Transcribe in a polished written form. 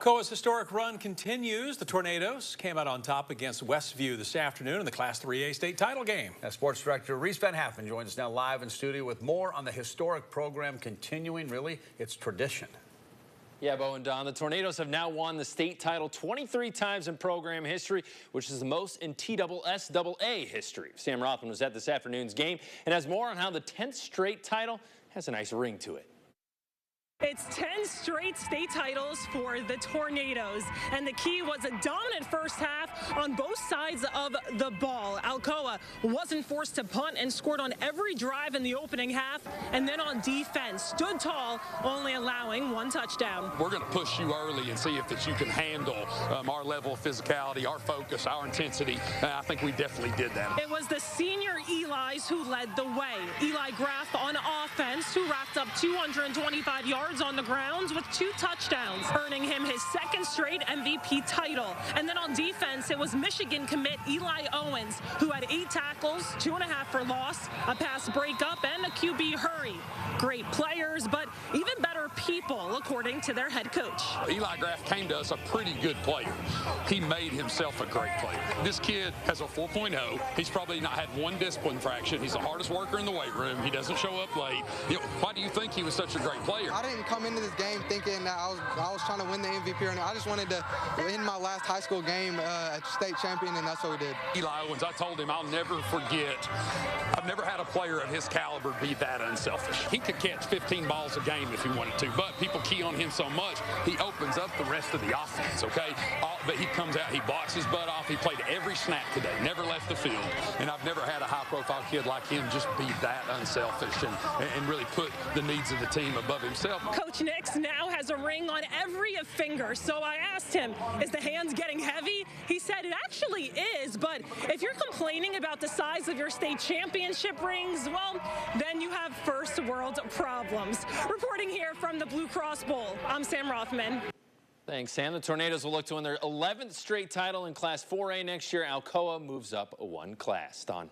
Alcoa's historic run continues. The Tornadoes came out on top against Westview this afternoon in the Class 3A state title game. Now, Sports Director Reese Van Haffen joins us now live in studio with more on the historic program continuing, really, its tradition. Yeah, Bo and Don, the Tornadoes have now won the state title 23 times in program history, which is the most in TSSAA history. Sam Rothman was at this afternoon's game and has more on how the 10th straight title has a nice ring to it. It's 10 straight state titles for the Tornadoes, and the key was a dominant first half on both sides of the ball. Alcoa wasn't forced to punt and scored on every drive in the opening half, and then on defense stood tall, only allowing one touchdown. We're going to push you early and see if that you can handle our level of physicality, our focus, our intensity. I think we definitely did that. It was the senior Eli's who led the way. Eli Graff on offense, who racked up 225 yards on the grounds with 2 touchdowns, earning him his second straight MVP title. And then on defense, it was Michigan commit Eli Owens, who had 8 tackles, 2.5 for loss, a pass breakup, and a QB hurry. Great players, but even better people, according to their head coach. Eli Graff came to us a pretty good player. He made himself a great player. This kid has a 4.0. He's probably not had one discipline infraction. He's the hardest worker in the weight room. He doesn't show up late. Why do you think he was such a great player? I didn't come into this game thinking that I was trying to win the MVP or not. I just wanted to win my last high school game at state champion, and that's what we did. Eli Owens, I told him I'll never forget. I've never had a player of his caliber be that unselfish. He could catch 15 balls a game if he wanted to, but people key on him so much, he opens up the rest of the offense, okay? But he comes out, he blocks his butt off. He played every snap today, never left the field. And I've never had a high-profile kid like him just be that unselfish and really put the needs of the team above himself. Coach Nix now has a ring on every finger, so I asked him, is the hands getting heavy? He said it actually is, but if you're complaining about the size of your state championship rings, well, then you have first world problems. Reporting here from the Blue Cross Bowl, I'm Sam Rothman. Thanks, Sam. The Tornadoes will look to win their 11th straight title in Class 4A next year. Alcoa moves up 1 class. Don.